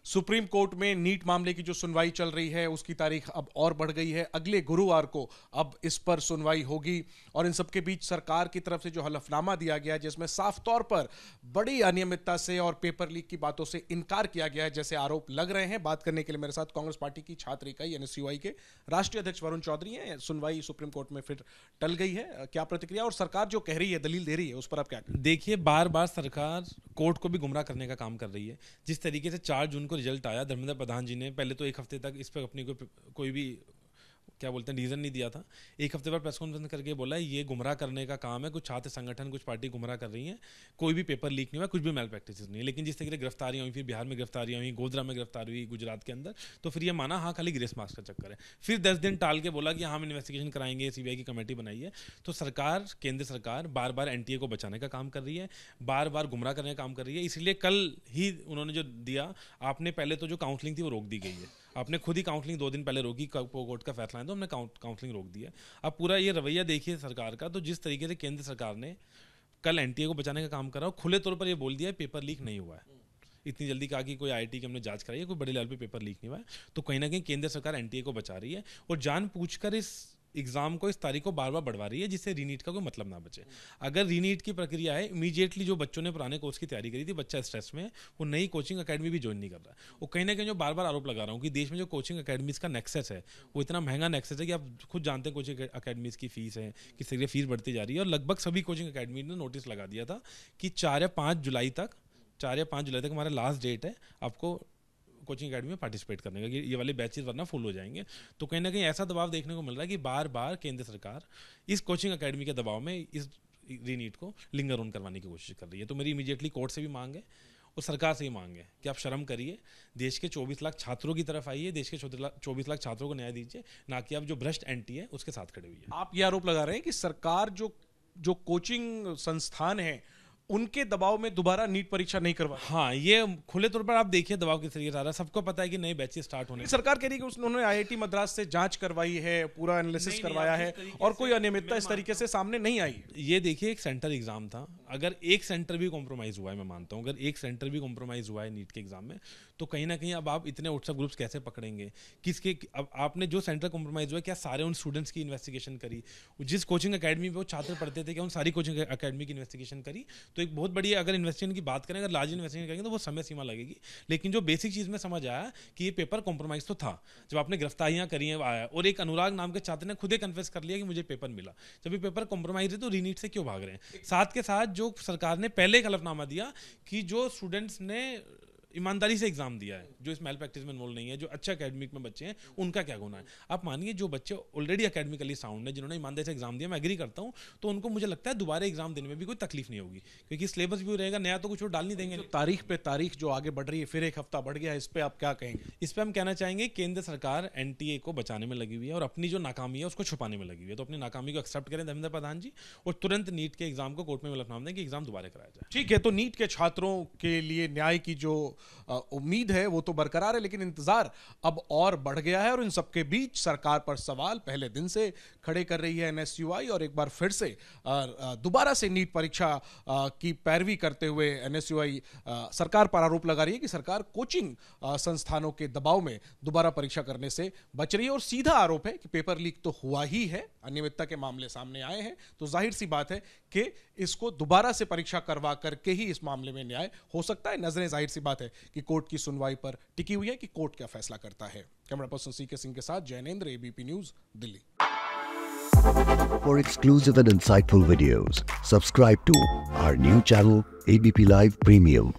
Supreme court में NEET मामले की जो सुनवाई चल रही है उसकी तारीख अब और बढ़ गई है। अगले गुरुवार को अब इस पर सुनवाई होगी और इन सबके बीच सरकार की तरफ से जो हलफनामा दिया गया है जिसमें साफ तौर पर बड़ी अनियमितता से और पेपर लीक की बातों से इनकार किया गया है जैसे आरोप लग रहे हैं। बात करने के लिए मेरे साथ कांग्रेस पार्टी की छात्र इकाई एनएसयूआई के राष्ट्रीय अध्यक्ष वरुण चौधरी हैं। सुनवाई सुप्रीम कोर्ट में फिर टल गई है, क्या प्रतिक्रिया और सरकार जो कह रही है, दलील दे रही है, उस पर आप क्या कहें? देखिए, बार बार सरकार कोर्ट को भी गुमराह करने का काम कर रही है। जिस तरीके से 4 जून को रिजल्ट आया, धर्मेंद्र प्रधान जी ने पहले तो एक हफ्ते तक इस पर अपनी कोई भी क्या बोलते हैं रीज़न नहीं दिया था। एक हफ्ते बाद प्रेस कॉन्फ्रेंस करके बोला ये गुमराह करने का काम है, कुछ छात्र संगठन कुछ पार्टी गुमराह कर रही हैं, कोई भी पेपर लीक नहीं हुआ, कुछ भी मैल प्रैक्टिस नहीं है। लेकिन जिस तरीके से गिरफ्तारियाँ हुई, फिर बिहार में गिरफ्तारियाँ हुई, गोधरा में गिरफ्तारी हुई, गुजरात के अंदर, तो फिर ये माना हाँ खाली ग्रेस मार्क्स का चक्कर है। फिर 10 दिन टाल के बोला कि हम इन्वेस्टिगेशन कराएंगे, सीबीआई की कमेटी बनाई है। तो सरकार, केंद्र सरकार बार बार एनटीए को बचाने का काम कर रही है, बार बार गुमराह करने का काम कर रही है। इसलिए कल ही उन्होंने जो दिया, आपने पहले तो जो काउंसलिंग थी वो रोक दी गई है। आपने खुद ही काउंसलिंग 2 दिन पहले रोकी, कोर्ट का फैसला है तो हमने काउंसलिंग रोक दिया। अब पूरा ये रवैया देखिए सरकार का, तो जिस तरीके से केंद्र सरकार ने कल एनटीए को बचाने का काम करा और खुले तौर पर ये बोल दिया है पेपर लीक नहीं हुआ है। इतनी जल्दी कहा कि कोई आईआईटी की हमने जांच कराई है, कोई बड़े लेवल पे पेपर लीक नहीं हुआ है। तो कहीं ना कहीं केंद्र सरकार एनटीए को बचा रही है और जानबूझकर इस एग्जाम को, इस तारीख को बार बार बढ़वा रही है जिससे रीनीट का कोई मतलब ना बचे। अगर रीनीट की प्रक्रिया है, इमीडिएटली जो बच्चों ने पुराने कोर्स की तैयारी करी थी, बच्चा स्ट्रेस में है, वो नई कोचिंग अकेडमी भी ज्वाइन नहीं कर रहा है। वो कहीं ना कहीं जो बार बार आरोप लगा रहा हूँ कि देश में जो कोचिंग अकेडमीज का नेक्सस है वो इतना महंगा नेक्सस है कि आप खुद जानते हैं कोचिंग अकेडमीज की फीस है, किस तरीके फीस बढ़ती जा रही है। और लगभग सभी कोचिंग अकेडमी ने नोटिस लगा दिया था कि 4 या 5 जुलाई तक हमारा लास्ट डेट है आपको कोचिंग अकेडमी में पार्टिसिपेट करने का, ये वाले बैचेस वरना फुल हो जाएंगे। तो कहीं ना कहीं ऐसा दबाव देखने को मिल रहा है कि बार बार केंद्र सरकार इस कोचिंग अकेडमी के दबाव में इस रीनीट को लिंगर ऑन करवाने की कोशिश कर रही है। तो मेरी इमीडिएटली कोर्ट से भी मांग है और सरकार से ही मांग है कि आप शर्म करिए, देश के 24 लाख छात्रों की तरफ आइए, देश के 24 लाख छात्रों को न्याय दीजिए, ना कि आप जो भ्रष्ट एंटी है उसके साथ खड़े हुई है। आप ये आरोप लगा रहे हैं कि सरकार जो कोचिंग संस्थान है उनके दबाव में दोबारा नीट परीक्षा नहीं करवा। हाँ, ये खुले तौर पर आप देखिए दबाव किस तरीके से आ रहा है। सबको पता है कि नए बैचेस स्टार्ट होने। सरकार कह रही है कि उन्होंने आईआईटी मद्रास से जांच करवाई है, पूरा एनालिसिस करवाया है और कोई अनियमितता इस तरीके से सामने नहीं आई। ये देखिए, एक सेंटर एग्जाम था, अगर एक सेंटर भी कॉम्प्रोमाइज हुआ है, मैं मानता हूँ अगर एक सेंटर भी कॉम्प्रोमाइज हुआ है नीट के एग्जाम में, तो कहीं ना कहीं अब आप इतने व्हाट्सएप ग्रुप्स कैसे पकड़ेंगे, किसके। अब आपने जो सेंटर कॉम्प्रोमाइज हुआ है, क्या सारे उन स्टूडेंट्स की इन्वेस्टिगेशन करी? जिस कोचिंग अकेडमी में वो छात्र पढ़ते थे, क्या उन सारी कोचिंग अकेडमी की इन्वेस्टिगेशन करी? तो एक बहुत बड़ी, अगर इन्वेस्टिगेशन की बात करें, अगर लार्ज इन्वेस्टिगेशन करेंगे तो वो समय सीमा लगेगी। लेकिन जो बेसिक चीज़ में समझ आया कि ये पेपर कॉम्प्रोमाइज तो था, जब आपने गिरफ्तारियां करी हैं आया, और एक अनुराग नाम के छात्र ने खुद ही कन्फेस कर लिया कि मुझे पेपर मिला। जब ये पेपर कॉम्प्रोमाइज है तो रीनीट से क्यों भाग रहे हैं? साथ के साथ जो सरकार ने पहले एक हलफनामा दिया कि जो स्टूडेंट्स ने ईमानदारी से एग्जाम दिया है, जो इस मैल प्रैक्टिस में इन्वॉल्व नहीं है, जो अच्छा एकेडमिक में बच्चे हैं, उनका क्या गुना है? आप मानिए जो बच्चे ऑलरेडी एकेडमिकली साउंड है, जिन्होंने ईमानदारी से एग्जाम दिया, मैं एग्री करता हूं, तो उनको मुझे लगता है दोबारा एग्जाम देने में भी कोई तकलीफ नहीं होगी, क्योंकि सिलेबस भी रहेगा, नया तो कुछ और डाल नहीं देंगे। तारीख पे तारीख जो आगे बढ़ रही है, फिर एक हफ्ता बढ़ गया, इस पे आप क्या कहेंगे? इस पर हम कहना चाहेंगे केंद्र सरकार एनटीए को बचाने में लगी हुई है और अपनी जो नाकामी है उसको छुपाने में लगी हुई है। तो अपनी नाकामी को एक्सेप्ट करें धर्मेंद्र प्रधान जी, और तुरंत नीट के एग्जाम को कोर्ट में हलफनामा दें कि एग्जाम दोबारा कराया जाए। ठीक है, तो नीट के छात्रों के लिए न्याय की जो उम्मीद है वो तो बरकरार है, लेकिन इंतजार अब और बढ़ गया है और इन सबके बीच सरकार पर सवाल पहले दिन से खड़े कर रही है एनएसयूआई और एक बार फिर से दोबारा से नीट परीक्षा की पैरवी करते हुए एनएसयूआई सरकार पर आरोप लगा रही है कि सरकार कोचिंग संस्थानों के दबाव में दोबारा परीक्षा करने से बच रही है। और सीधा आरोप है कि पेपर लीक तो हुआ ही है, अनियमितता के मामले सामने आए हैं, तो जाहिर सी बात है कि इसको दोबारा से परीक्षा करवा करके ही इस मामले में न्याय हो सकता है। नजरें जाहिर सी बात है कि कोर्ट की सुनवाई पर टिकी हुई है कि कोर्ट क्या फैसला करता है। कैमरा पर्सन सीके सिंह के साथ Jainendra, ABP news, Delhi. For exclusive and insightful videos, subscribe to our new channel ABP Live Premium.